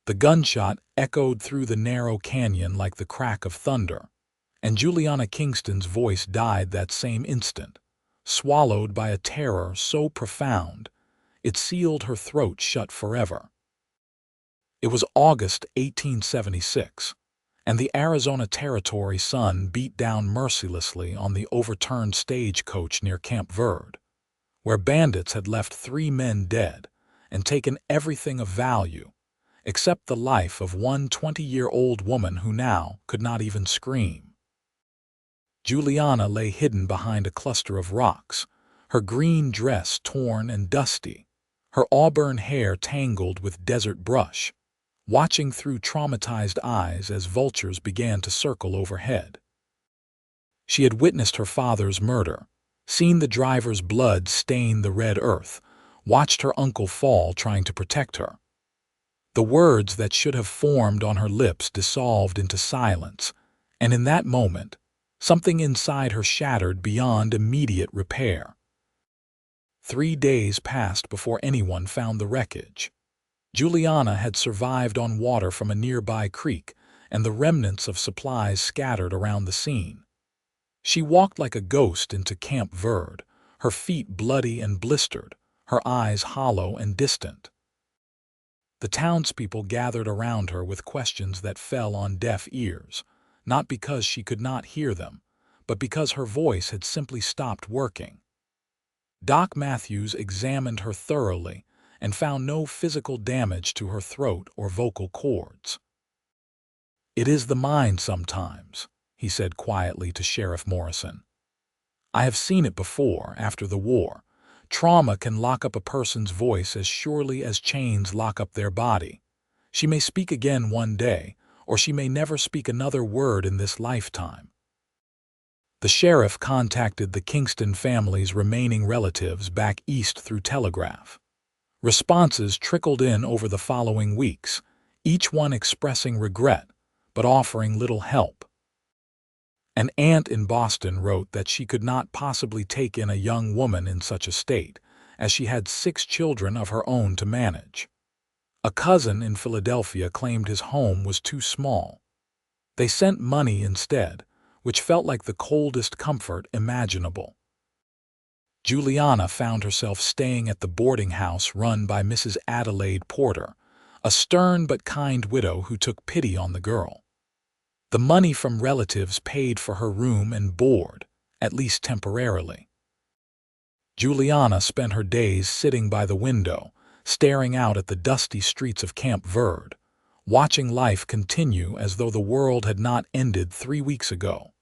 The gunshot echoed through the narrow canyon like the crack of thunder, and Juliana Kingston's voice died that same instant, swallowed by a terror so profound it sealed her throat shut forever. It was August 1876, and the Arizona Territory sun beat down mercilessly on the overturned stagecoach near Camp Verde, where bandits had left 3 men dead and taken everything of value except the life of one 20-year-old woman who now could not even scream. Juliana lay hidden behind a cluster of rocks, her green dress torn and dusty, her auburn hair tangled with desert brush, watching through traumatized eyes as vultures began to circle overhead. She had witnessed her father's murder, seen the driver's blood stain the red earth, watched her uncle fall trying to protect her. The words that should have formed on her lips dissolved into silence, and in that moment, something inside her shattered beyond immediate repair. 3 days passed before anyone found the wreckage. Juliana had survived on water from a nearby creek and the remnants of supplies scattered around the scene. She walked like a ghost into Camp Verde, her feet bloody and blistered, her eyes hollow and distant. The townspeople gathered around her with questions that fell on deaf ears, not because she could not hear them, but because her voice had simply stopped working. Doc Matthews examined her thoroughly and found no physical damage to her throat or vocal cords. "It is the mind sometimes," he said quietly to Sheriff Morrison. "I have seen it before, after the war. Trauma can lock up a person's voice as surely as chains lock up their body. She may speak again one day, or she may never speak another word in this lifetime." The sheriff contacted the Kingston family's remaining relatives back east through telegraph. Responses trickled in over the following weeks, each one expressing regret, but offering little help. An aunt in Boston wrote that she could not possibly take in a young woman in such a state, as she had 6 children of her own to manage. A cousin in Philadelphia claimed his home was too small. They sent money instead, which felt like the coldest comfort imaginable. Juliana found herself staying at the boarding house run by Mrs. Adelaide Porter, a stern but kind widow who took pity on the girl. The money from relatives paid for her room and board, at least temporarily. Juliana spent her days sitting by the window, staring out at the dusty streets of Camp Verde, watching life continue as though the world had not ended 3 weeks ago.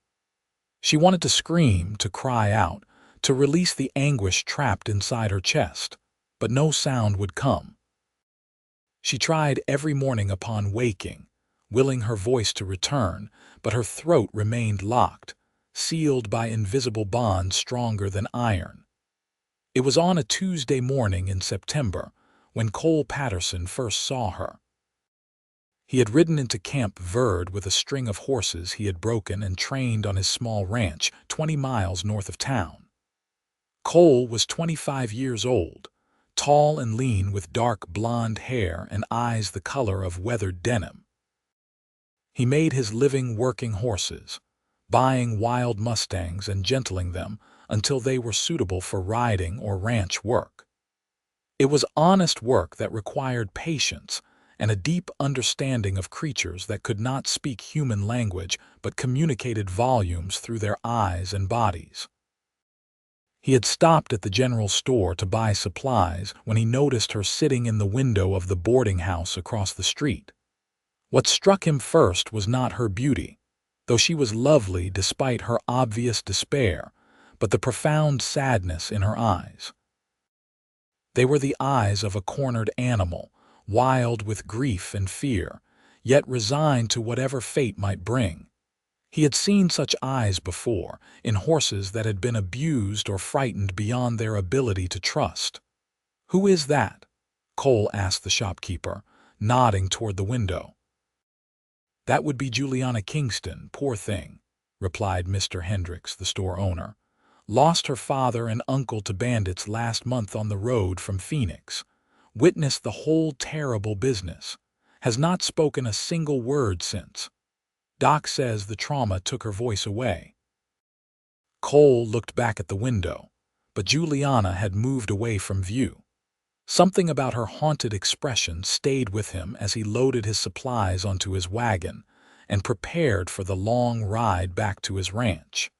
She wanted to scream, to cry out, to release the anguish trapped inside her chest, but no sound would come. She tried every morning upon waking, willing her voice to return, but her throat remained locked, sealed by invisible bonds stronger than iron. It was on a Tuesday morning in September when Cole Patterson first saw her. He had ridden into Camp Verde with a string of horses he had broken and trained on his small ranch 20 miles north of town. Cole was 25 years old, tall and lean with dark blonde hair and eyes the color of weathered denim. He made his living working horses, buying wild mustangs and gentling them until they were suitable for riding or ranch work. It was honest work that required patience and a deep understanding of creatures that could not speak human language but communicated volumes through their eyes and bodies. He had stopped at the general store to buy supplies when he noticed her sitting in the window of the boarding house across the street. What struck him first was not her beauty, though she was lovely despite her obvious despair, but the profound sadness in her eyes. They were the eyes of a cornered animal, wild with grief and fear, yet resigned to whatever fate might bring. He had seen such eyes before, in horses that had been abused or frightened beyond their ability to trust. "Who is that?" Cole asked the shopkeeper, nodding toward the window. "That would be Juliana Kingston, poor thing," replied Mr. Hendricks, the store owner. "Lost her father and uncle to bandits last month on the road from Phoenix. Witnessed the whole terrible business. has not spoken a single word since. Doc says the trauma took her voice away. Cole looked back at the window, but Juliana had moved away from view. Something about her haunted expression stayed with him as he loaded his supplies onto his wagon and prepared for the long ride back to his ranch.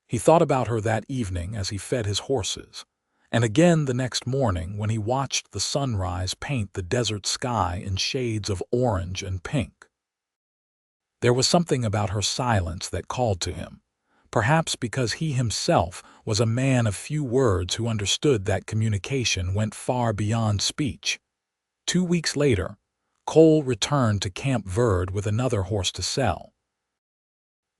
He thought about her that evening as he fed his horses, and again the next morning when he watched the sunrise paint the desert sky in shades of orange and pink. There was something about her silence that called to him, perhaps because he himself was a man of few words who understood that communication went far beyond speech. 2 weeks later, Cole returned to Camp Verde with another horse to sell.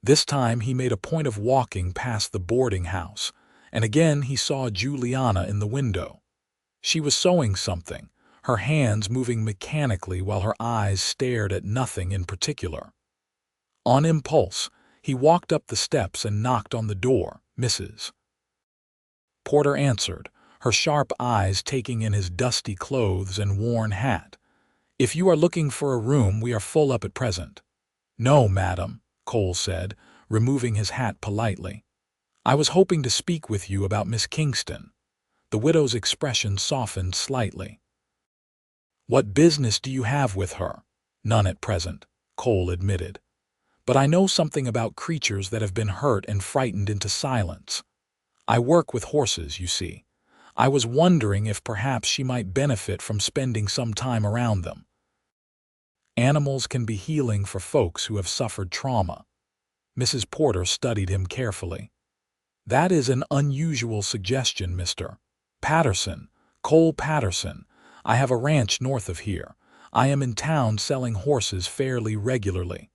This time he made a point of walking past the boarding house, and again he saw Juliana in the window. She was sewing something, her hands moving mechanically while her eyes stared at nothing in particular. On impulse, he walked up the steps and knocked on the door. "Mrs. Porter answered, her sharp eyes taking in his dusty clothes and worn hat. "If you are looking for a room, we are full up at present." "No, madam," Cole said, removing his hat politely. "I was hoping to speak with you about Miss Kingston." The widow's expression softened slightly. "What business do you have with her?" "None at present," Cole admitted. "But I know something about creatures that have been hurt and frightened into silence. I work with horses, you see. I was wondering if perhaps she might benefit from spending some time around them. Animals can be healing for folks who have suffered trauma." Mrs. Porter studied him carefully. "That is an unusual suggestion, Mr. Patterson. Cole Patterson. I have a ranch north of here. I am in town selling horses fairly regularly.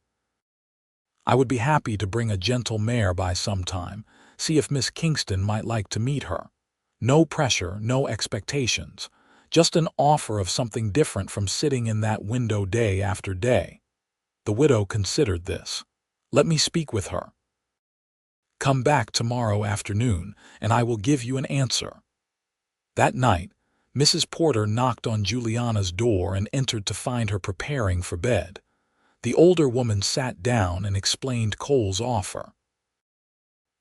I would be happy to bring a gentle mare by sometime, see if Miss Kingston might like to meet her. No pressure, no expectations. Just an offer of something different from sitting in that window day after day." The widow considered this. "Let me speak with her. Come back tomorrow afternoon, and I will give you an answer." That night, Mrs. Porter knocked on Juliana's door and entered to find her preparing for bed. The older woman sat down and explained Cole's offer.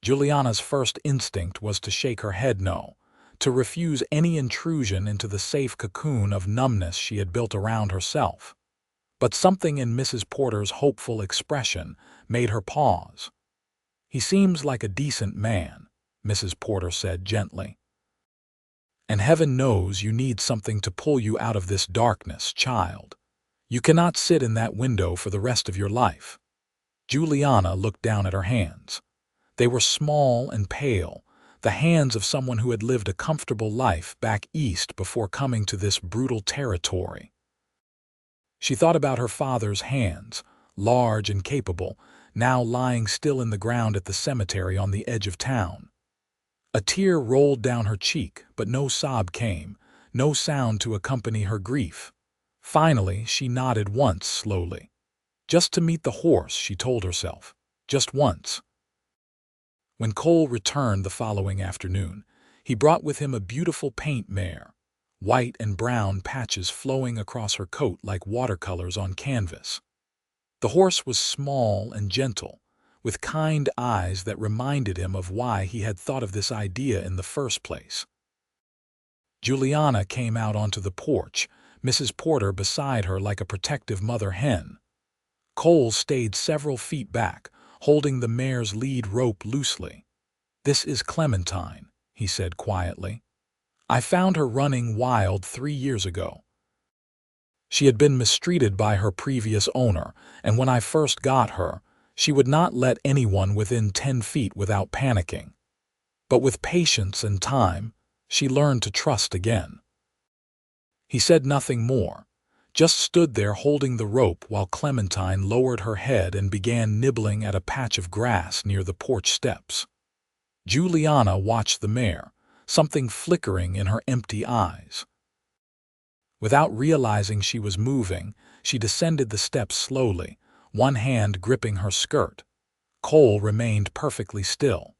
Juliana's first instinct was to shake her head no, to refuse any intrusion into the safe cocoon of numbness she had built around herself. But something in Mrs. Porter's hopeful expression made her pause. "He seems like a decent man," Mrs. Porter said gently. "And heaven knows you need something to pull you out of this darkness, child. You cannot sit in that window for the rest of your life." Juliana looked down at her hands. They were small and pale, the hands of someone who had lived a comfortable life back east before coming to this brutal territory. She thought about her father's hands, large and capable, now lying still in the ground at the cemetery on the edge of town. A tear rolled down her cheek, but no sob came, no sound to accompany her grief. Finally, she nodded once slowly. Just to meet the horse, she told herself. Just once. When Cole returned the following afternoon, he brought with him a beautiful paint mare, white and brown patches flowing across her coat like watercolors on canvas. The horse was small and gentle, with kind eyes that reminded him of why he had thought of this idea in the first place. Juliana came out onto the porch, Mrs. Porter beside her like a protective mother hen. Cole stayed several feet back, holding the mare's lead rope loosely. "This is Clementine," he said quietly. "I found her running wild 3 years ago. She had been mistreated by her previous owner, and when I first got her, she would not let anyone within 10 feet without panicking. But with patience and time, she learned to trust again." He said nothing more, just stood there holding the rope while Clementine lowered her head and began nibbling at a patch of grass near the porch steps. Juliana watched the mare, something flickering in her empty eyes. Without realizing she was moving, she descended the steps slowly, one hand gripping her skirt. Cole remained perfectly still.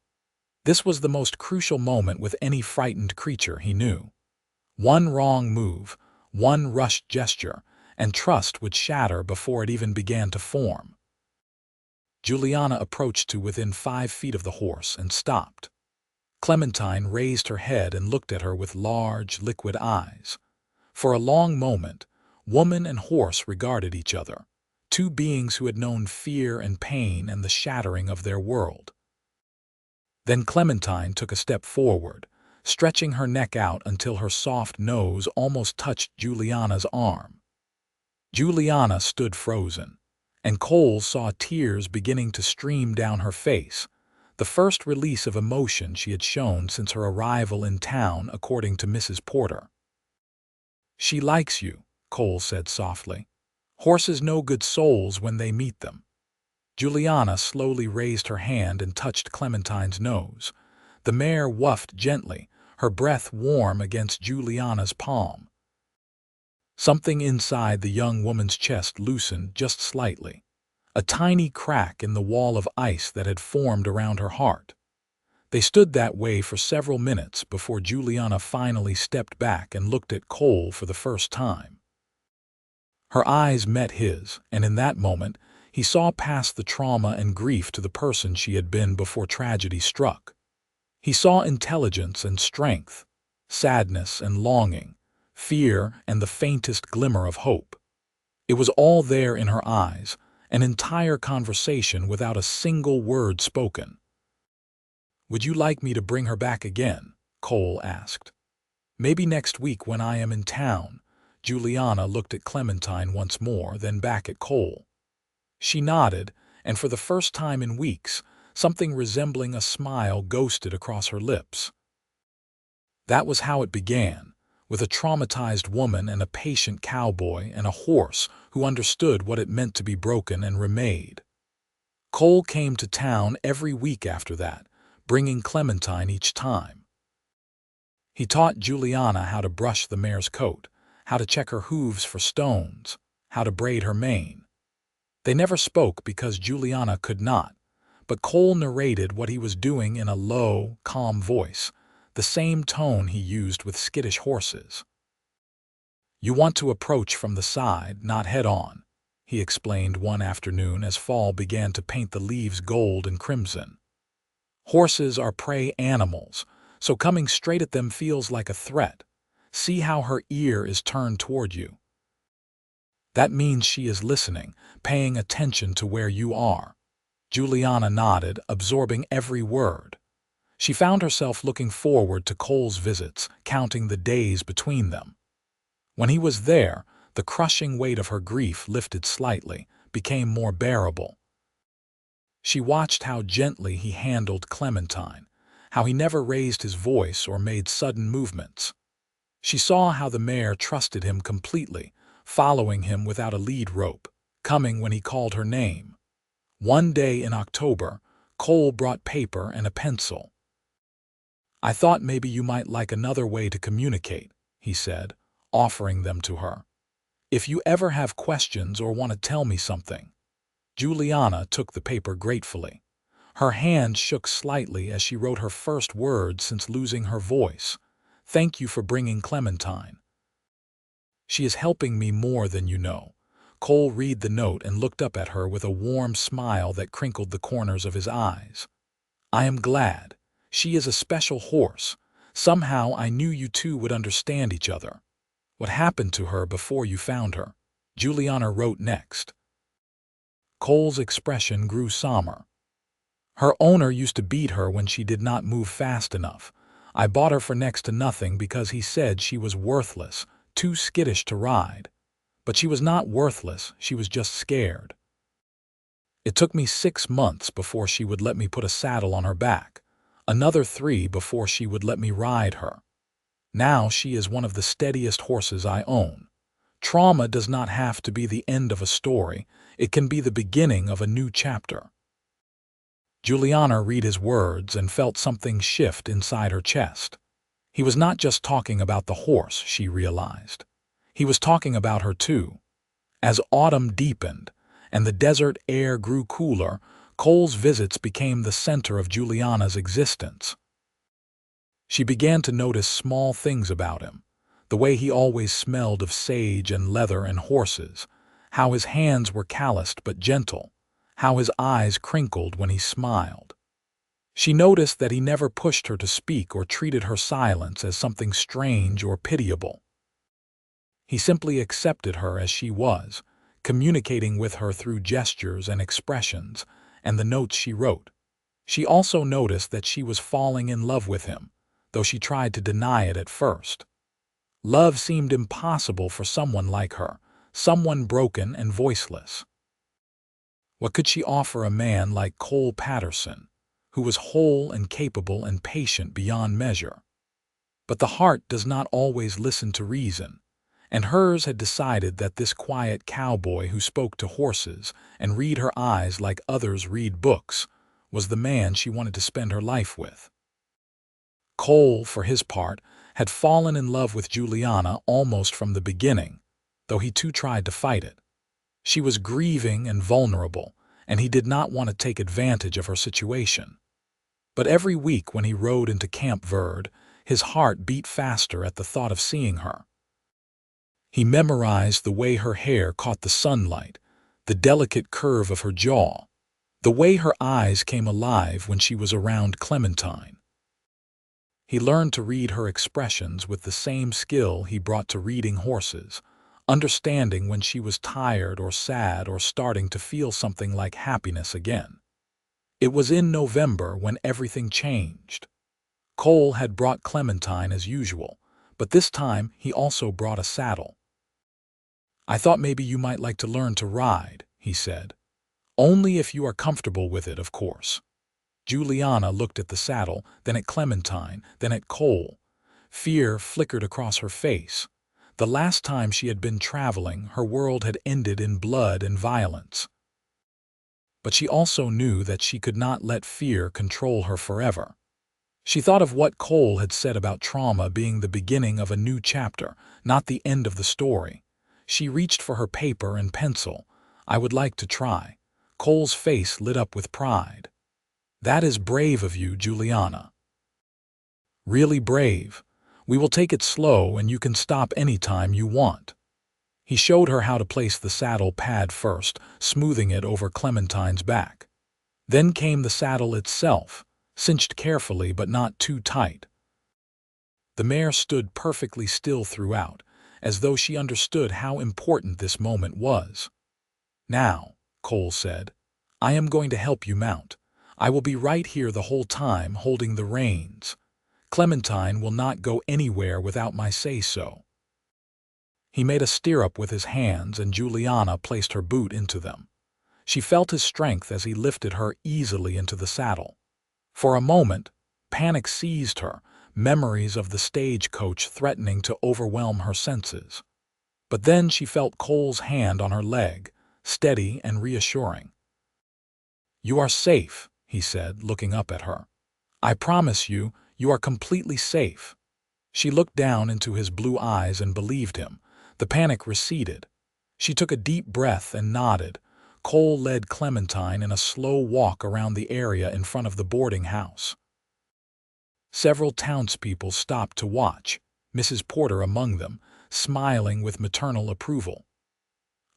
This was the most crucial moment with any frightened creature he knew. One wrong move, one rushed gesture, and trust would shatter before it even began to form. Juliana approached to within 5 feet of the horse and stopped. Clementine raised her head and looked at her with large, liquid eyes. For a long moment, woman and horse regarded each other, two beings who had known fear and pain and the shattering of their world. Then Clementine took a step forward, stretching her neck out until her soft nose almost touched Juliana's arm. Juliana stood frozen, and Cole saw tears beginning to stream down her face, the first release of emotion she had shown since her arrival in town, according to Mrs. Porter. "She likes you," Cole said softly. "Horses know good souls when they meet them." Juliana slowly raised her hand and touched Clementine's nose. The mare whuffed gently, her breath warm against Juliana's palm. Something inside the young woman's chest loosened just slightly, a tiny crack in the wall of ice that had formed around her heart. They stood that way for several minutes before Juliana finally stepped back and looked at Cole for the first time. Her eyes met his, and in that moment, he saw past the trauma and grief to the person she had been before tragedy struck. He saw intelligence and strength, sadness and longing, fear and the faintest glimmer of hope. It was all there in her eyes, an entire conversation without a single word spoken. "Would you like me to bring her back again?" Cole asked. "Maybe next week when I am in town." Juliana looked at Clementine once more, then back at Cole. She nodded, and for the first time in weeks, something resembling a smile ghosted across her lips. That was how it began, with a traumatized woman and a patient cowboy and a horse who understood what it meant to be broken and remade. Cole came to town every week after that, bringing Clementine each time. He taught Juliana how to brush the mare's coat, how to check her hooves for stones, how to braid her mane. They never spoke because Juliana could not, but Cole narrated what he was doing in a low, calm voice, the same tone he used with skittish horses. "You want to approach from the side, not head-on," he explained one afternoon as fall began to paint the leaves gold and crimson. "Horses are prey animals, so coming straight at them feels like a threat. See how her ear is turned toward you. That means she is listening, paying attention to where you are." Juliana nodded, absorbing every word. She found herself looking forward to Cole's visits, counting the days between them. When he was there, the crushing weight of her grief lifted slightly, became more bearable. She watched how gently he handled Clementine, how he never raised his voice or made sudden movements. She saw how the mare trusted him completely, following him without a lead rope, coming when he called her name. One day in October, Cole brought paper and a pencil. "I thought maybe you might like another way to communicate," he said, offering them to her. "If you ever have questions or want to tell me something." Juliana took the paper gratefully. Her hand shook slightly as she wrote her first words since losing her voice. "Thank you for bringing Clementine. She is helping me more than you know." Cole read the note and looked up at her with a warm smile that crinkled the corners of his eyes. "I am glad. She is a special horse. Somehow I knew you two would understand each other." "What happened to her before you found her?" Juliana wrote next. Cole's expression grew somber. "Her owner used to beat her when she did not move fast enough. I bought her for next to nothing because he said she was worthless, too skittish to ride. But she was not worthless, she was just scared. It took me 6 months before she would let me put a saddle on her back, another 3 before she would let me ride her. Now she is one of the steadiest horses I own. Trauma does not have to be the end of a story, it can be the beginning of a new chapter." Juliana read his words and felt something shift inside her chest. He was not just talking about the horse, she realized. He was talking about her too. As autumn deepened and the desert air grew cooler, Cole's visits became the center of Juliana's existence. She began to notice small things about him. The way he always smelled of sage and leather and horses, how his hands were calloused but gentle, how his eyes crinkled when he smiled. She noticed that he never pushed her to speak or treated her silence as something strange or pitiable. He simply accepted her as she was, communicating with her through gestures and expressions and the notes she wrote. She also noticed that she was falling in love with him, though she tried to deny it at first. Love seemed impossible for someone like her, someone broken and voiceless. What could she offer a man like Cole Patterson, who was whole and capable and patient beyond measure? But the heart does not always listen to reason, and hers had decided that this quiet cowboy who spoke to horses and read her eyes like others read books was the man she wanted to spend her life with. Cole, for his part, had fallen in love with Juliana almost from the beginning, though he too tried to fight it. She was grieving and vulnerable, and he did not want to take advantage of her situation. But every week when he rode into Camp Verde, his heart beat faster at the thought of seeing her. He memorized the way her hair caught the sunlight, the delicate curve of her jaw, the way her eyes came alive when she was around Clementine. He learned to read her expressions with the same skill he brought to reading horses, understanding when she was tired or sad or starting to feel something like happiness again. It was in November when everything changed. Cole had brought Clementine as usual, but this time he also brought a saddle. "I thought maybe you might like to learn to ride," he said. "Only if you are comfortable with it, of course." Juliana looked at the saddle, then at Clementine, then at Cole. Fear flickered across her face. The last time she had been traveling, her world had ended in blood and violence. But she also knew that she could not let fear control her forever. She thought of what Cole had said about trauma being the beginning of a new chapter, not the end of the story. She reached for her paper and pencil. "I would like to try." Cole's face lit up with pride. "That is brave of you, Juliana. Really brave. We will take it slow and you can stop any time you want." He showed her how to place the saddle pad first, smoothing it over Clementine's back. Then came the saddle itself, cinched carefully but not too tight. The mare stood perfectly still throughout, as though she understood how important this moment was. "Now," Cole said, "I am going to help you mount. I will be right here the whole time holding the reins. Clementine will not go anywhere without my say-so." He made a stirrup with his hands and Juliana placed her boot into them. She felt his strength as he lifted her easily into the saddle. For a moment, panic seized her, memories of the stagecoach threatening to overwhelm her senses. But then she felt Cole's hand on her leg, steady and reassuring. "You are safe," he said, looking up at her. "I promise you, you are completely safe." She looked down into his blue eyes and believed him. The panic receded. She took a deep breath and nodded. Cole led Clementine in a slow walk around the area in front of the boarding house. Several townspeople stopped to watch, Mrs. Porter among them, smiling with maternal approval.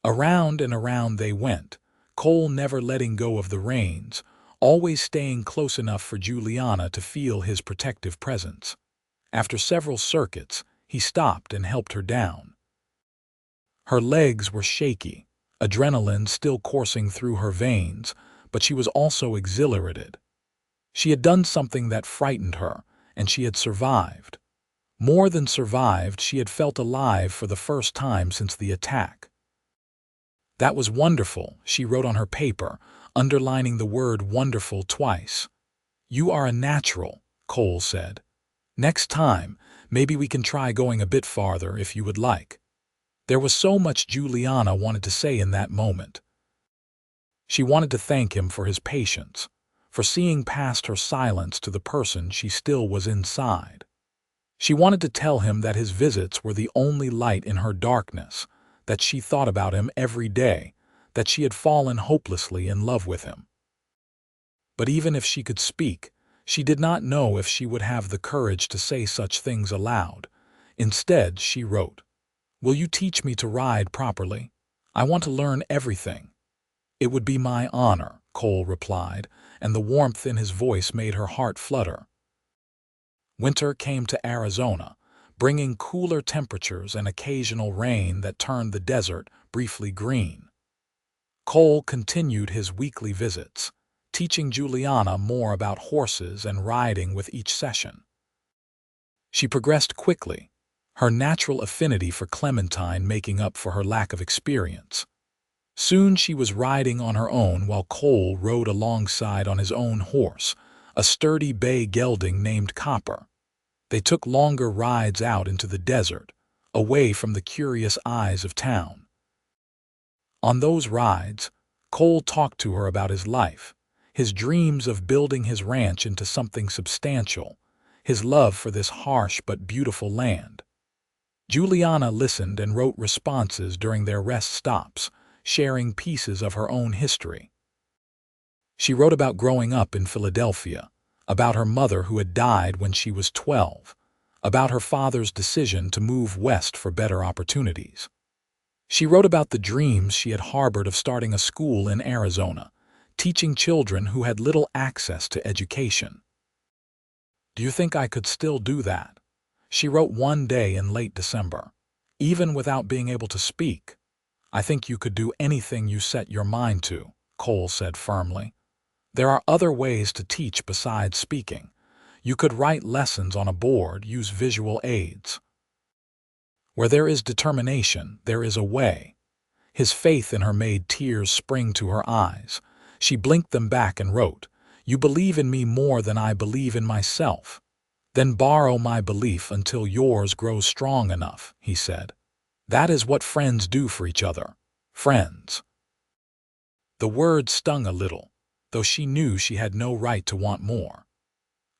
Around and around they went, Cole never letting go of the reins, always staying close enough for Juliana to feel his protective presence. After several circuits, he stopped and helped her down. Her legs were shaky, adrenaline still coursing through her veins, but she was also exhilarated. She had done something that frightened her, and she had survived. More than survived, she had felt alive for the first time since the attack. "That was wonderful," she wrote on her paper, underlining the word wonderful twice. "You are a natural," Cole said. "Next time, maybe we can try going a bit farther if you would like." There was so much Juliana wanted to say in that moment. She wanted to thank him for his patience, for seeing past her silence to the person she still was inside. She wanted to tell him that his visits were the only light in her darkness, that she thought about him every day, that she had fallen hopelessly in love with him. But even if she could speak, she did not know if she would have the courage to say such things aloud. Instead, she wrote, "Will you teach me to ride properly? I want to learn everything." "It would be my honor," Cole replied, and the warmth in his voice made her heart flutter. Winter came to Arizona, bringing cooler temperatures and occasional rain that turned the desert briefly green. Cole continued his weekly visits, teaching Juliana more about horses and riding with each session. She progressed quickly, her natural affinity for Clementine making up for her lack of experience. Soon she was riding on her own while Cole rode alongside on his own horse, a sturdy bay gelding named Copper. They took longer rides out into the desert, away from the curious eyes of town. On those rides, Cole talked to her about his life, his dreams of building his ranch into something substantial, his love for this harsh but beautiful land. Juliana listened and wrote responses during their rest stops, sharing pieces of her own history. She wrote about growing up in Philadelphia, about her mother who had died when she was 12, about her father's decision to move west for better opportunities. She wrote about the dreams she had harbored of starting a school in Arizona, teaching children who had little access to education. "Do you think I could still do that?" she wrote one day in late December. "Even without being able to speak, I think you could do anything you set your mind to," Cole said firmly. "There are other ways to teach besides speaking. You could write lessons on a board, use visual aids. Where there is determination, there is a way." His faith in her made tears spring to her eyes. She blinked them back and wrote, "You believe in me more than I believe in myself. Then borrow my belief until yours grows strong enough," he said. "That is what friends do for each other. Friends." The word stung a little, though she knew she had no right to want more.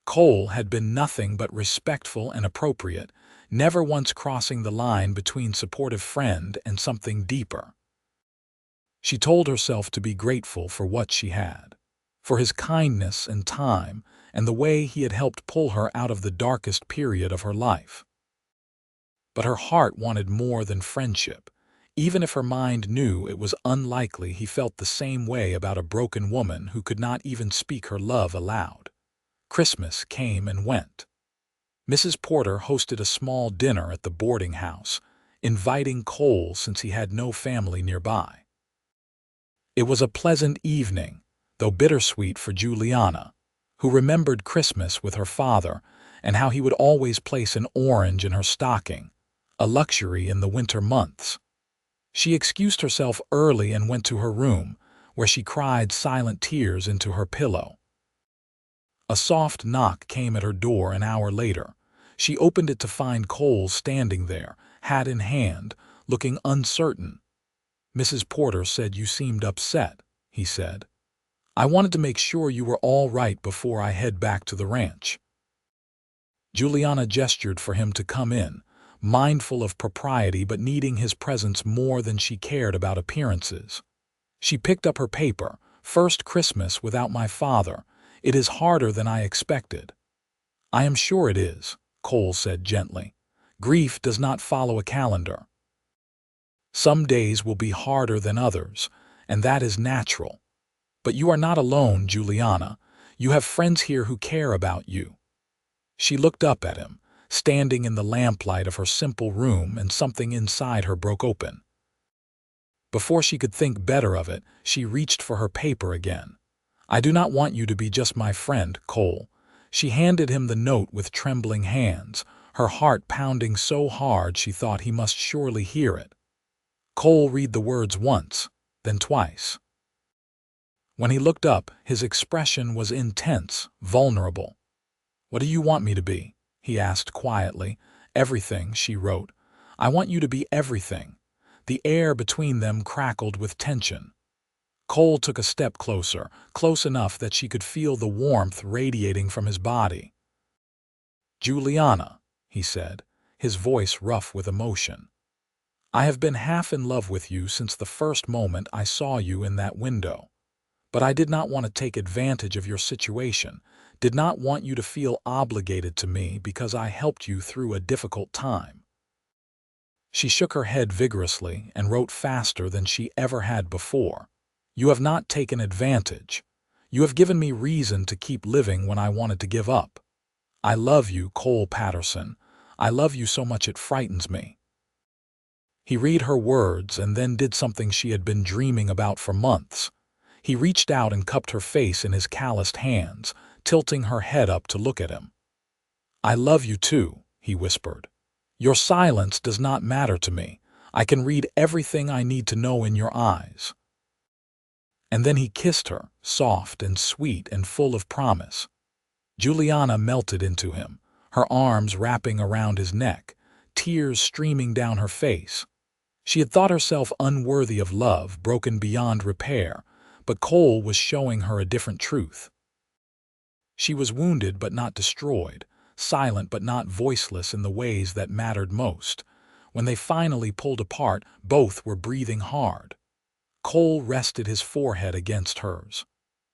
Cole had been nothing but respectful and appropriate, never once crossing the line between supportive friend and something deeper. She told herself to be grateful for what she had, for his kindness and time, and the way he had helped pull her out of the darkest period of her life. But her heart wanted more than friendship. Even if her mind knew it was unlikely, he felt the same way about a broken woman who could not even speak her love aloud. Christmas came and went. Mrs. Porter hosted a small dinner at the boarding house, inviting Cole since he had no family nearby. It was a pleasant evening, though bittersweet for Juliana, who remembered Christmas with her father and how he would always place an orange in her stocking, a luxury in the winter months. She excused herself early and went to her room, where she cried silent tears into her pillow. A soft knock came at her door an hour later. She opened it to find Cole standing there, hat in hand, looking uncertain. "Mrs. Porter said you seemed upset," he said. "I wanted to make sure you were all right before I head back to the ranch." Juliana gestured for him to come in, mindful of propriety but needing his presence more than she cared about appearances. She picked up her paper. "First Christmas without my father. It is harder than I expected." "I am sure it is," Cole said gently. "Grief does not follow a calendar. Some days will be harder than others, and that is natural. But you are not alone, Juliana. You have friends here who care about you." She looked up at him, standing in the lamplight of her simple room, and something inside her broke open. Before she could think better of it, she reached for her paper again. "I do not want you to be just my friend, Cole." She handed him the note with trembling hands, her heart pounding so hard she thought he must surely hear it. Cole read the words once, then twice. When he looked up, his expression was intense, vulnerable. "What do you want me to be?" he asked quietly. "Everything," she wrote. "I want you to be everything." The air between them crackled with tension. Cole took a step closer, close enough that she could feel the warmth radiating from his body. "Juliana," he said, his voice rough with emotion. "I have been half in love with you since the first moment I saw you in that window. But I did not want to take advantage of your situation, did not want you to feel obligated to me because I helped you through a difficult time. She shook her head vigorously and wrote faster than she ever had before. You have not taken advantage. You have given me reason to keep living when I wanted to give up. I love you, Cole Patterson. I love you so much it frightens me. He read her words and then did something she had been dreaming about for months. He reached out and cupped her face in his calloused hands, tilting her head up to look at him. I love you too, he whispered. Your silence does not matter to me. I can read everything I need to know in your eyes. And then he kissed her, soft and sweet and full of promise. Juliana melted into him, her arms wrapping around his neck, tears streaming down her face. She had thought herself unworthy of love, broken beyond repair, but Cole was showing her a different truth. She was wounded but not destroyed, silent but not voiceless in the ways that mattered most. When they finally pulled apart, both were breathing hard. Cole rested his forehead against hers.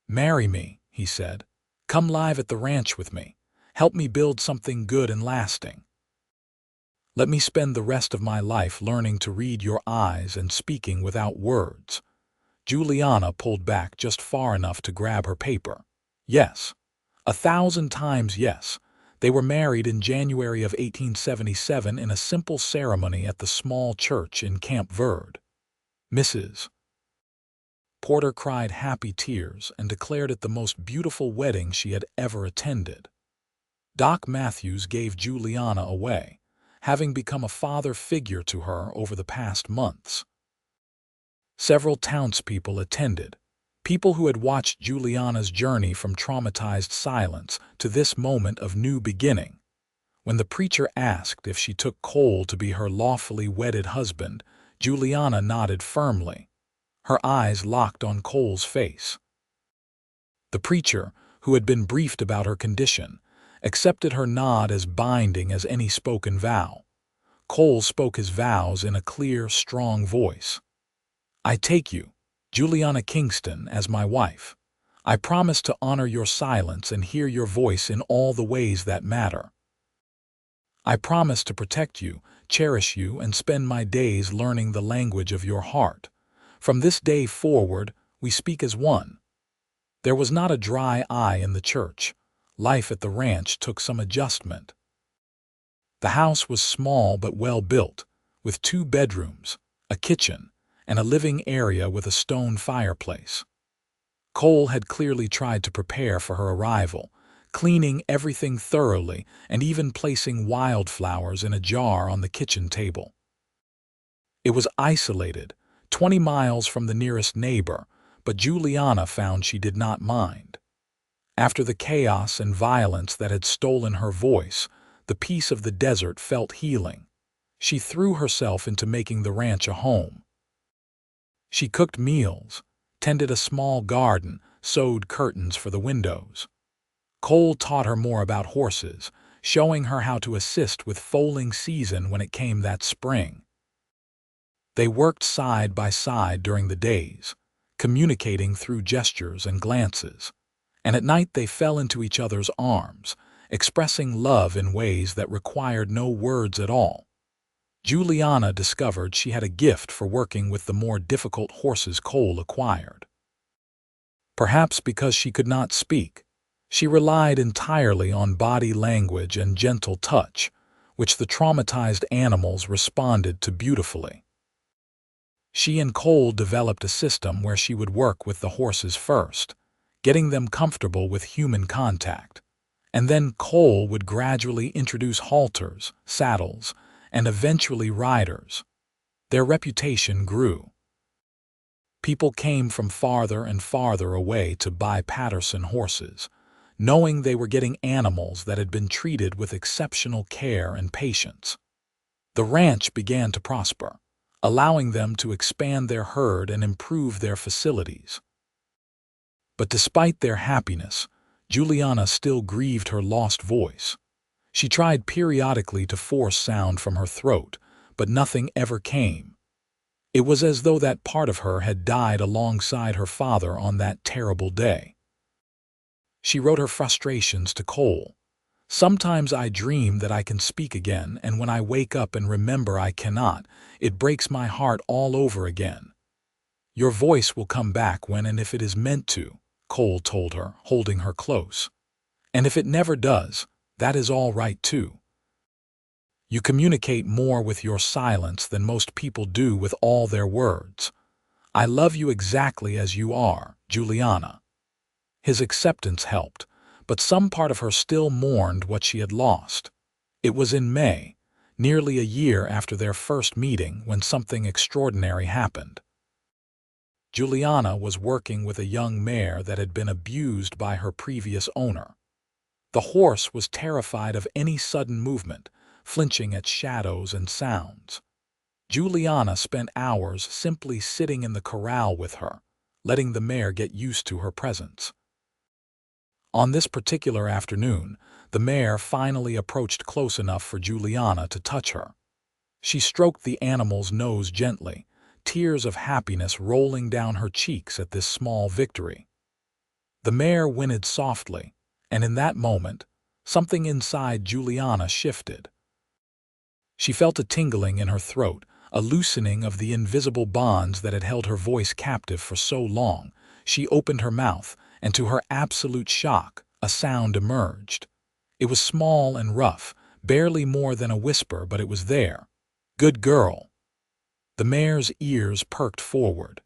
Marry me, he said. Come live at the ranch with me. Help me build something good and lasting. Let me spend the rest of my life learning to read your eyes and speaking without words. Juliana pulled back just far enough to grab her paper. Yes. 1,000 times yes. They were married in January of 1877 in a simple ceremony at the small church in Camp Verde. Mrs. Porter cried happy tears and declared it the most beautiful wedding she had ever attended. Doc Matthews gave Juliana away, having become a father figure to her over the past months. Several townspeople attended, people who had watched Juliana's journey from traumatized silence to this moment of new beginning. When the preacher asked if she took Cole to be her lawfully wedded husband, Juliana nodded firmly. Her eyes locked on Cole's face. The preacher, who had been briefed about her condition, accepted her nod as binding as any spoken vow. Cole spoke his vows in a clear, strong voice. I take you, Juliana Kingston, as my wife. I promise to honor your silence and hear your voice in all the ways that matter. I promise to protect you, cherish you, and spend my days learning the language of your heart. From this day forward, we speak as one. There was not a dry eye in the church. Life at the ranch took some adjustment. The house was small but well built, with 2 bedrooms, a kitchen, and a living area with a stone fireplace. Cole had clearly tried to prepare for her arrival, cleaning everything thoroughly and even placing wildflowers in a jar on the kitchen table. It was isolated, 20 miles from the nearest neighbor, but Juliana found she did not mind. After the chaos and violence that had stolen her voice, the peace of the desert felt healing. She threw herself into making the ranch a home. She cooked meals, tended a small garden, sewed curtains for the windows. Cole taught her more about horses, showing her how to assist with foaling season when it came that spring. They worked side by side during the days, communicating through gestures and glances, and at night they fell into each other's arms, expressing love in ways that required no words at all. Juliana discovered she had a gift for working with the more difficult horses Cole acquired. Perhaps because she could not speak, she relied entirely on body language and gentle touch, which the traumatized animals responded to beautifully. She and Cole developed a system where she would work with the horses first, getting them comfortable with human contact, and then Cole would gradually introduce halters, saddles, and eventually riders. Their reputation grew. People came from farther and farther away to buy Patterson horses, knowing they were getting animals that had been treated with exceptional care and patience. The ranch began to prosper, allowing them to expand their herd and improve their facilities. But despite their happiness, Juliana still grieved her lost voice. She tried periodically to force sound from her throat, but nothing ever came. It was as though that part of her had died alongside her father on that terrible day. She wrote her frustrations to Cole, Sometimes I dream that I can speak again, and when I wake up and remember I cannot, it breaks my heart all over again. Your voice will come back when and if it is meant to, Cole told her, holding her close. And if it never does, that is all right too. You communicate more with your silence than most people do with all their words. I love you exactly as you are, Juliana. His acceptance helped, but some part of her still mourned what she had lost. It was in May, nearly a year after their first meeting, when something extraordinary happened. Juliana was working with a young mare that had been abused by her previous owner. The horse was terrified of any sudden movement, flinching at shadows and sounds. Juliana spent hours simply sitting in the corral with her, letting the mare get used to her presence. On this particular afternoon, the mare finally approached close enough for Juliana to touch her. She stroked the animal's nose gently, tears of happiness rolling down her cheeks at this small victory. The mare whinnied softly, and in that moment, something inside Juliana shifted. She felt a tingling in her throat, a loosening of the invisible bonds that had held her voice captive for so long. She opened her mouth, and to her absolute shock, a sound emerged. It was small and rough, barely more than a whisper, but it was there. "Good girl." The mare's ears perked forward.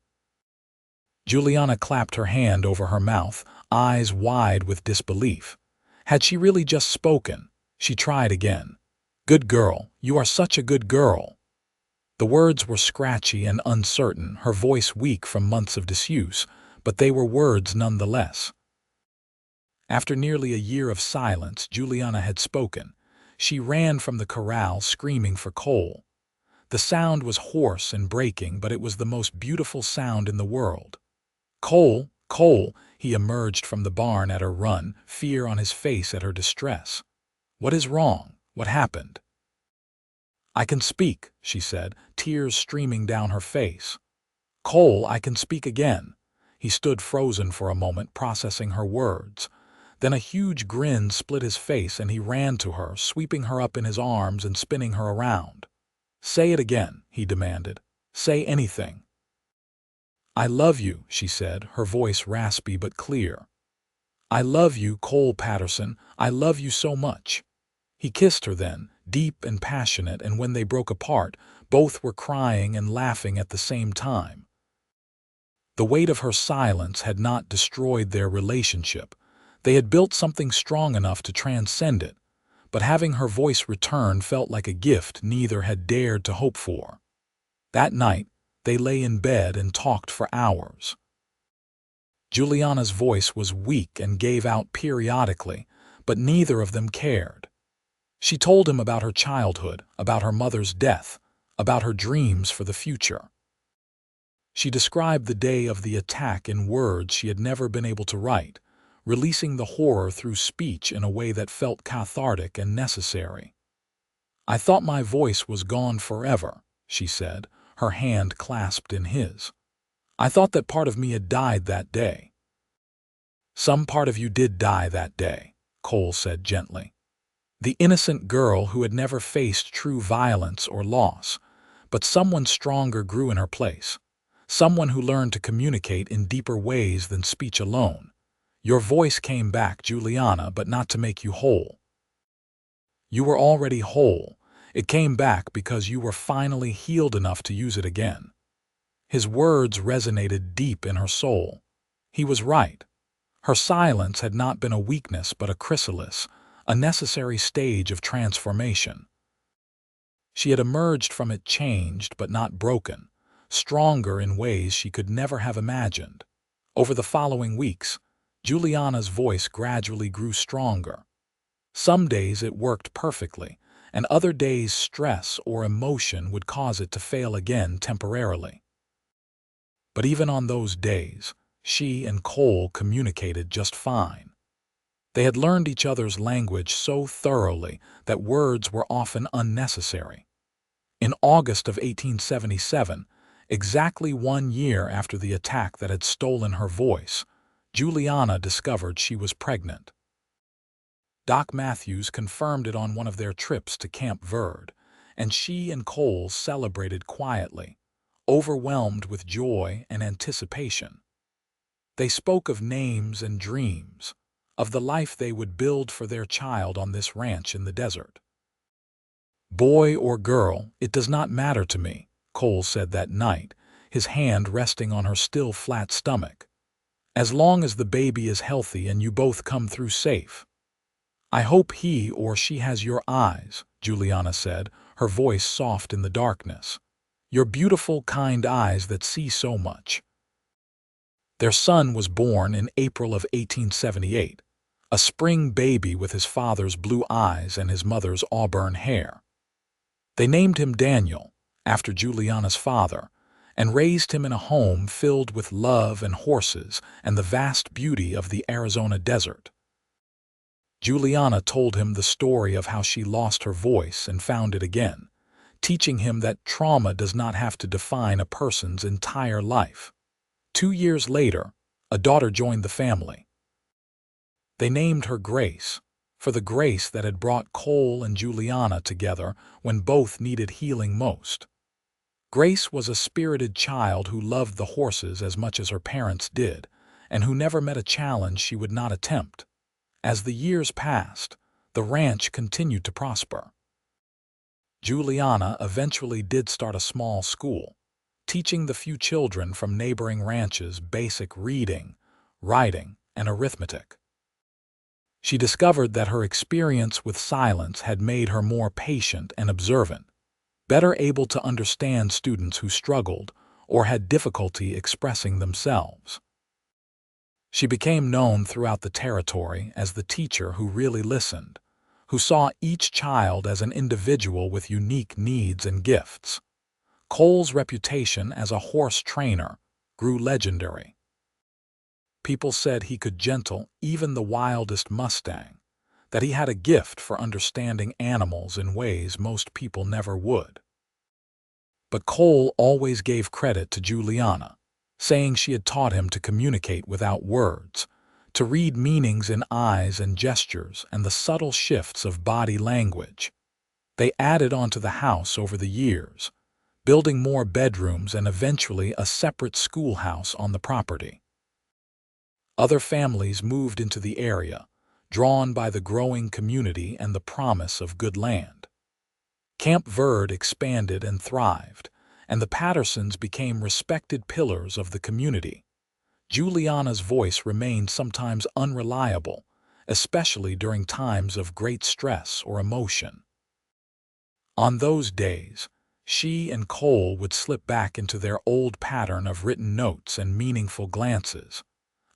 Juliana clapped her hand over her mouth, eyes wide with disbelief. Had she really just spoken? She tried again. "Good girl, you are such a good girl." The words were scratchy and uncertain, her voice weak from months of disuse, but they were words nonetheless. After nearly a year of silence, Juliana had spoken. She ran from the corral, screaming for Cole. The sound was hoarse and breaking, but it was the most beautiful sound in the world. "Cole, Cole!" He emerged from the barn at her run, fear on his face at her distress. "What is wrong? What happened?" "I can speak," she said, tears streaming down her face. "Cole, I can speak again." He stood frozen for a moment, processing her words. Then a huge grin split his face and he ran to her, sweeping her up in his arms and spinning her around. "Say it again," he demanded. "Say anything." "I love you," she said, her voice raspy but clear. "I love you, Cole Patterson. I love you so much." He kissed her then, deep and passionate, and when they broke apart, both were crying and laughing at the same time. The weight of her silence had not destroyed their relationship. They had built something strong enough to transcend it, but having her voice return felt like a gift neither had dared to hope for. That night, they lay in bed and talked for hours. Juliana's voice was weak and gave out periodically, but neither of them cared. She told him about her childhood, about her mother's death, about her dreams for the future. She described the day of the attack in words she had never been able to write, releasing the horror through speech in a way that felt cathartic and necessary. "I thought my voice was gone forever," she said, her hand clasped in his. "I thought that part of me had died that day." "Some part of you did die that day," Cole said gently. "The innocent girl who had never faced true violence or loss, but someone stronger grew in her place. Someone who learned to communicate in deeper ways than speech alone. Your voice came back, Juliana, but not to make you whole. You were already whole. It came back because you were finally healed enough to use it again." His words resonated deep in her soul. He was right. Her silence had not been a weakness but a chrysalis, a necessary stage of transformation. She had emerged from it changed but not broken, stronger in ways she could never have imagined. Over the following weeks, Juliana's voice gradually grew stronger. Some days it worked perfectly, and other days stress or emotion would cause it to fail again temporarily. But even on those days, she and Cole communicated just fine. They had learned each other's language so thoroughly that words were often unnecessary. In August of 1877, exactly 1 year after the attack that had stolen her voice, Juliana discovered she was pregnant. Doc Matthews confirmed it on one of their trips to Camp Verde, and she and Cole celebrated quietly, overwhelmed with joy and anticipation. They spoke of names and dreams, of the life they would build for their child on this ranch in the desert. "Boy or girl, it does not matter to me," Cole said that night, his hand resting on her still flat stomach. "As long as the baby is healthy and you both come through safe." "I hope he or she has your eyes," Juliana said, her voice soft in the darkness. "Your beautiful, kind eyes that see so much." Their son was born in April of 1878, a spring baby with his father's blue eyes and his mother's auburn hair. They named him Daniel, after Juliana's father, and raised him in a home filled with love and horses and the vast beauty of the Arizona desert. Juliana told him the story of how she lost her voice and found it again, teaching him that trauma does not have to define a person's entire life. 2 years later, a daughter joined the family. They named her Grace, for the grace that had brought Cole and Juliana together when both needed healing most. Grace was a spirited child who loved the horses as much as her parents did, and who never met a challenge she would not attempt. As the years passed, the ranch continued to prosper. Juliana eventually did start a small school, teaching the few children from neighboring ranches basic reading, writing, and arithmetic. She discovered that her experience with silence had made her more patient and observant, better able to understand students who struggled or had difficulty expressing themselves. She became known throughout the territory as the teacher who really listened, who saw each child as an individual with unique needs and gifts. Cole's reputation as a horse trainer grew legendary. People said he could gentle even the wildest Mustang, that he had a gift for understanding animals in ways most people never would. But Cole always gave credit to Juliana, saying she had taught him to communicate without words, to read meanings in eyes and gestures and the subtle shifts of body language. They added onto the house over the years, building more bedrooms and eventually a separate schoolhouse on the property. Other families moved into the area, drawn by the growing community and the promise of good land. Camp Verde expanded and thrived, and the Pattersons became respected pillars of the community. Juliana's voice remained sometimes unreliable, especially during times of great stress or emotion. On those days, she and Cole would slip back into their old pattern of written notes and meaningful glances,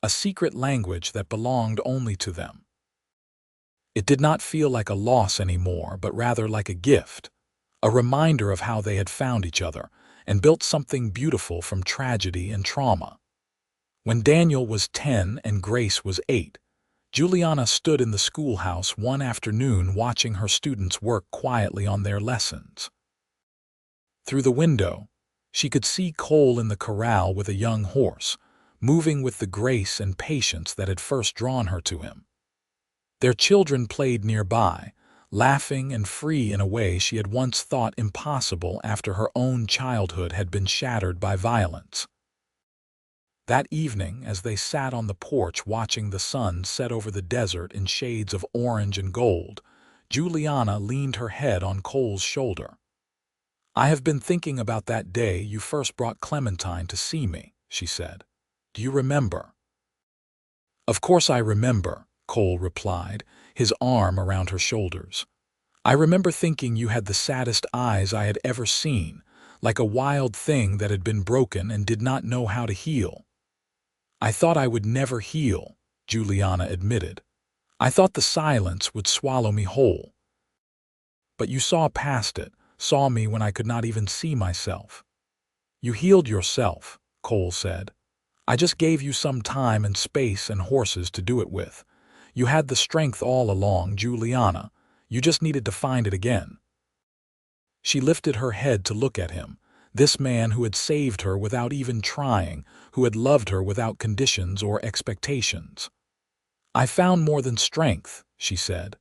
a secret language that belonged only to them. It did not feel like a loss anymore, but rather like a gift, a reminder of how they had found each other and built something beautiful from tragedy and trauma. When Daniel was 10 and Grace was 8, Juliana stood in the schoolhouse one afternoon watching her students work quietly on their lessons. Through the window, she could see Cole in the corral with a young horse, moving with the grace and patience that had first drawn her to him. Their children played nearby, laughing and free in a way she had once thought impossible after her own childhood had been shattered by violence. That evening, as they sat on the porch watching the sun set over the desert in shades of orange and gold, Juliana leaned her head on Cole's shoulder. "I have been thinking about that day you first brought Clementine to see me," she said. "Do you remember?" "Of course I remember," Cole replied, his arm around her shoulders. "I remember thinking you had the saddest eyes I had ever seen, like a wild thing that had been broken and did not know how to heal." "I thought I would never heal," Juliana admitted. "I thought the silence would swallow me whole. But you saw past it, saw me when I could not even see myself." "You healed yourself," Cole said. "I just gave you some time and space and horses to do it with. You had the strength all along, Juliana. You just needed to find it again." She lifted her head to look at him, this man who had saved her without even trying, who had loved her without conditions or expectations. "I found more than strength," she said.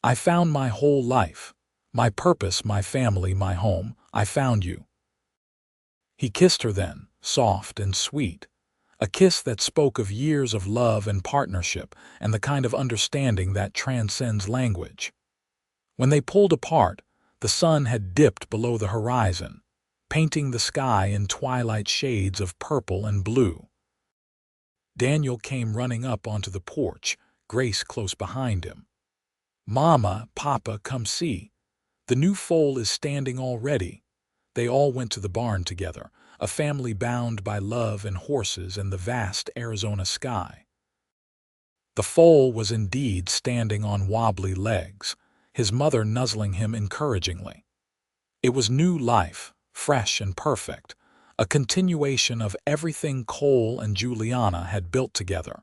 "I found my whole life. My purpose, my family, my home. I found you." He kissed her then, soft and sweet, a kiss that spoke of years of love and partnership and the kind of understanding that transcends language. When they pulled apart, the sun had dipped below the horizon, painting the sky in twilight shades of purple and blue. Daniel came running up onto the porch, Grace close behind him. "Mama, Papa, come see. The new foal is standing already." They all went to the barn together, a family bound by love and horses and the vast Arizona sky. The foal was indeed standing on wobbly legs, his mother nuzzling him encouragingly. It was new life, fresh and perfect, a continuation of everything Cole and Juliana had built together.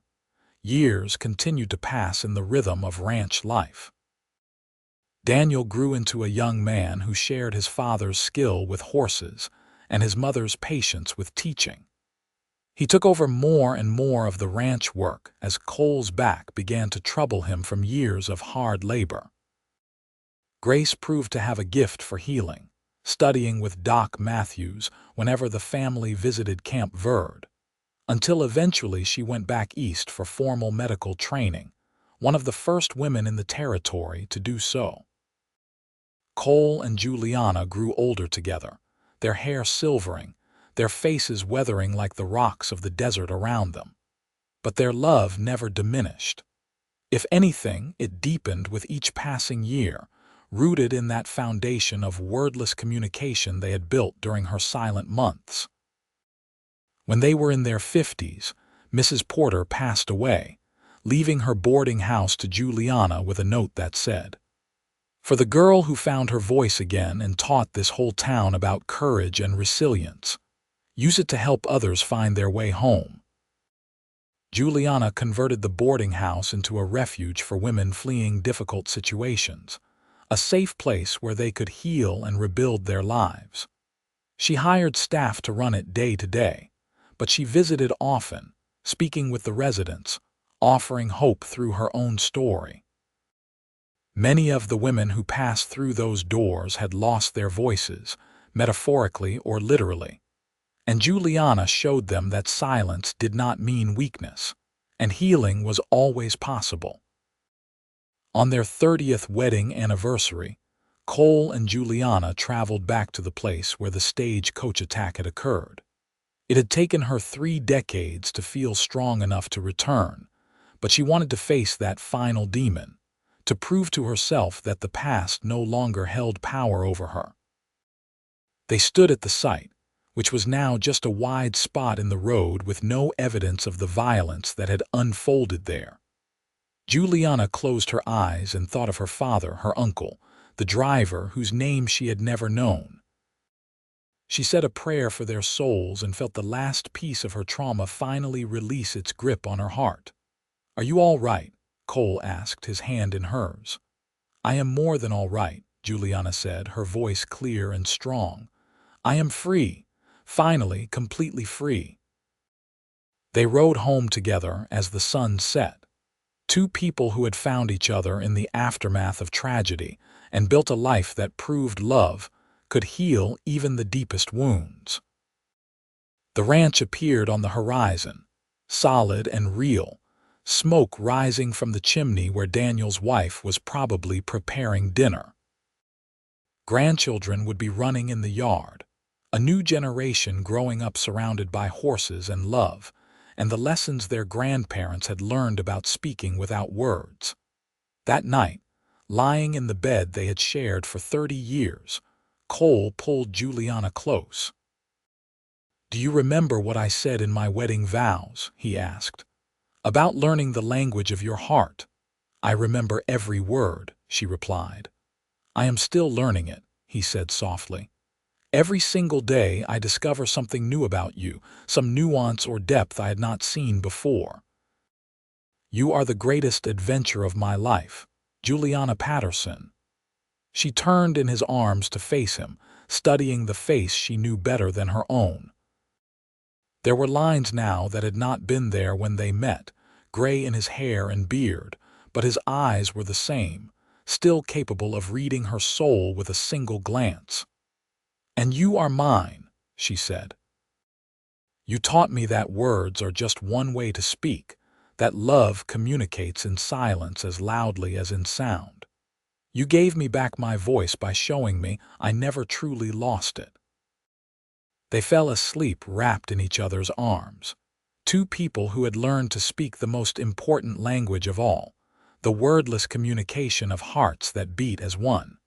Years continued to pass in the rhythm of ranch life. Daniel grew into a young man who shared his father's skill with horses and his mother's patience with teaching. He took over more and more of the ranch work as Cole's back began to trouble him from years of hard labor. Grace proved to have a gift for healing, studying with Doc Matthews whenever the family visited Camp Verde, until eventually she went back east for formal medical training, one of the first women in the territory to do so. Cole and Juliana grew older together, their hair silvering, their faces weathering like the rocks of the desert around them. But their love never diminished. If anything, it deepened with each passing year, rooted in that foundation of wordless communication they had built during her silent months. When they were in their 50s, Mrs. Porter passed away, leaving her boarding house to Juliana with a note that said, "For the girl who found her voice again and taught this whole town about courage and resilience. Use it to help others find their way home." Juliana converted the boarding house into a refuge for women fleeing difficult situations, a safe place where they could heal and rebuild their lives. She hired staff to run it day to day, but she visited often, speaking with the residents, offering hope through her own story. Many of the women who passed through those doors had lost their voices, metaphorically or literally. And Juliana showed them that silence did not mean weakness, and healing was always possible. On their 30th wedding anniversary, Cole and Juliana traveled back to the place where the stagecoach attack had occurred. It had taken her 3 decades to feel strong enough to return, but she wanted to face that final demon, to prove to herself that the past no longer held power over her. They stood at the site, which was now just a wide spot in the road with no evidence of the violence that had unfolded there. Juliana closed her eyes and thought of her father, her uncle, the driver whose name she had never known. She said a prayer for their souls and felt the last piece of her trauma finally release its grip on her heart. "Are you all right?" Cole asked, his hand in hers. "I am more than all right," Juliana said, her voice clear and strong. "I am free. Finally, completely free." They rode home together as the sun set. Two people who had found each other in the aftermath of tragedy and built a life that proved love could heal even the deepest wounds. The ranch appeared on the horizon, solid and real, smoke rising from the chimney where Daniel's wife was probably preparing dinner. Grandchildren would be running in the yard, a new generation growing up surrounded by horses and love, and the lessons their grandparents had learned about speaking without words. That night, lying in the bed they had shared for 30 years, Cole pulled Juliana close. "Do you remember what I said in my wedding vows?" he asked. "About learning the language of your heart." "I remember every word," she replied. "I am still learning it," he said softly. "Every single day I discover something new about you, some nuance or depth I had not seen before. You are the greatest adventure of my life, Juliana Patterson." She turned in his arms to face him, studying the face she knew better than her own. There were lines now that had not been there when they met, gray in his hair and beard, but his eyes were the same, still capable of reading her soul with a single glance. "And you are mine," she said. "You taught me that words are just one way to speak, that love communicates in silence as loudly as in sound. You gave me back my voice by showing me I never truly lost it." They fell asleep wrapped in each other's arms. Two people who had learned to speak the most important language of all, the wordless communication of hearts that beat as one.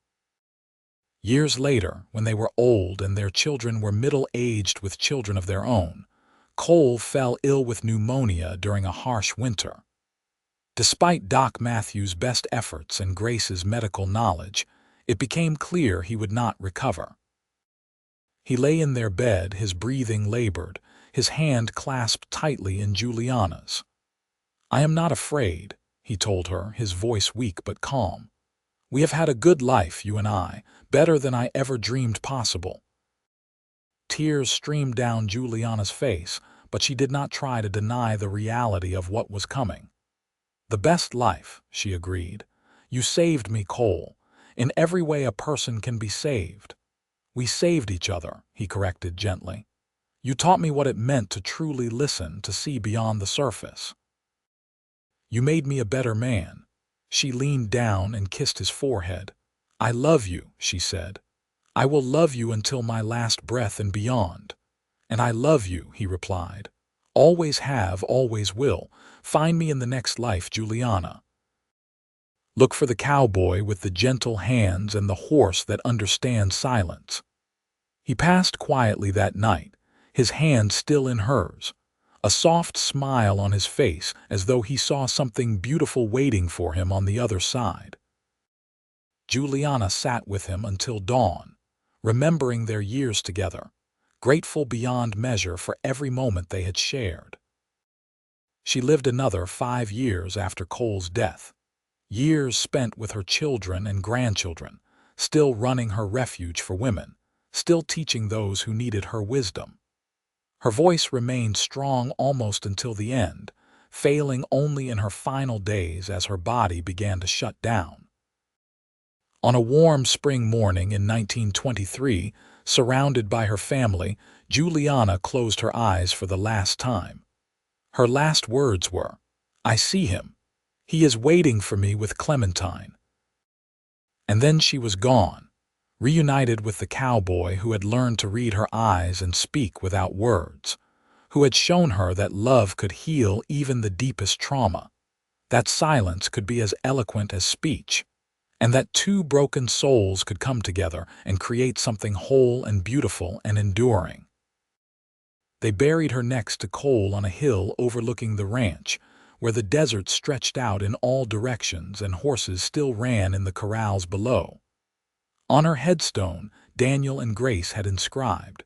Years later, when they were old and their children were middle-aged with children of their own, Cole fell ill with pneumonia during a harsh winter. Despite Doc Matthews' best efforts and Grace's medical knowledge, it became clear he would not recover. He lay in their bed, his breathing labored, his hand clasped tightly in Juliana's. "I am not afraid," he told her, his voice weak but calm. "We have had a good life, you and I, better than I ever dreamed possible." Tears streamed down Juliana's face, but she did not try to deny the reality of what was coming. "The best life," she agreed. "You saved me, Cole. In every way a person can be saved." "We saved each other," he corrected gently. "You taught me what it meant to truly listen, to see beyond the surface. You made me a better man." She leaned down and kissed his forehead. "I love you," she said. "I will love you until my last breath and beyond." "And I love you," he replied. "Always have, always will. Find me in the next life, Juliana. Look for the cowboy with the gentle hands and the horse that understands silence." He passed quietly that night, his hand still in hers, a soft smile on his face as though he saw something beautiful waiting for him on the other side. Juliana sat with him until dawn, remembering their years together, grateful beyond measure for every moment they had shared. She lived another 5 years after Cole's death, years spent with her children and grandchildren, still running her refuge for women, still teaching those who needed her wisdom. Her voice remained strong almost until the end, failing only in her final days as her body began to shut down. On a warm spring morning in 1923, surrounded by her family, Juliana closed her eyes for the last time. Her last words were, "I see him. He is waiting for me with Clementine." And then she was gone, reunited with the cowboy who had learned to read her eyes and speak without words, who had shown her that love could heal even the deepest trauma, that silence could be as eloquent as speech, and that two broken souls could come together and create something whole and beautiful and enduring. They buried her next to Cole on a hill overlooking the ranch, where the desert stretched out in all directions and horses still ran in the corrals below. On her headstone, Daniel and Grace had inscribed,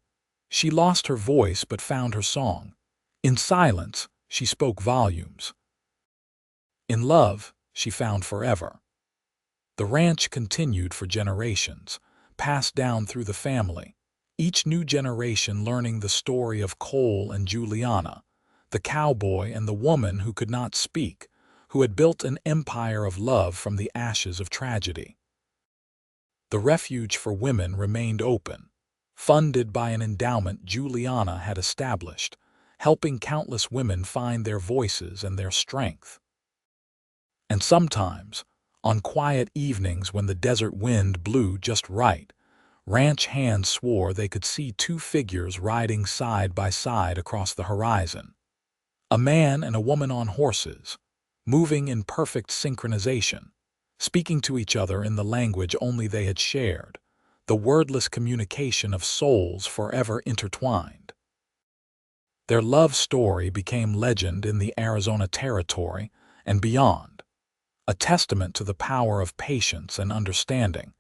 "She lost her voice but found her song. In silence, she spoke volumes. In love, she found forever." The ranch continued for generations, passed down through the family, each new generation learning the story of Cole and Juliana, the cowboy and the woman who could not speak, who had built an empire of love from the ashes of tragedy. The refuge for women remained open, funded by an endowment Juliana had established, helping countless women find their voices and their strength. And sometimes, on quiet evenings when the desert wind blew just right, ranch hands swore they could see two figures riding side by side across the horizon. A man and a woman on horses, moving in perfect synchronization, speaking to each other in the language only they had shared, the wordless communication of souls forever intertwined. Their love story became legend in the Arizona Territory and beyond, a testament to the power of patience and understanding,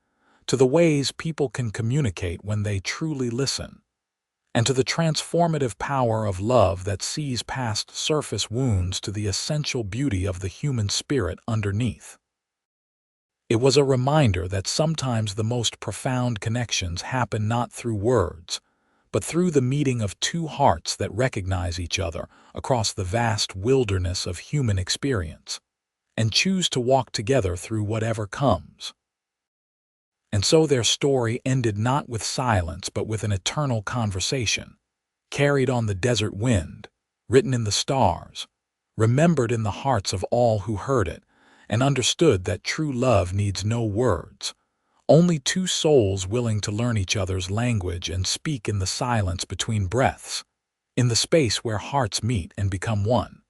to the ways people can communicate when they truly listen, and to the transformative power of love that sees past surface wounds to the essential beauty of the human spirit underneath. It was a reminder that sometimes the most profound connections happen not through words, but through the meeting of two hearts that recognize each other across the vast wilderness of human experience. and choose to walk together through whatever comes. And so their story ended not with silence but with an eternal conversation, carried on the desert wind, written in the stars, remembered in the hearts of all who heard it, and understood that true love needs no words, only two souls willing to learn each other's language and speak in the silence between breaths, in the space where hearts meet and become one.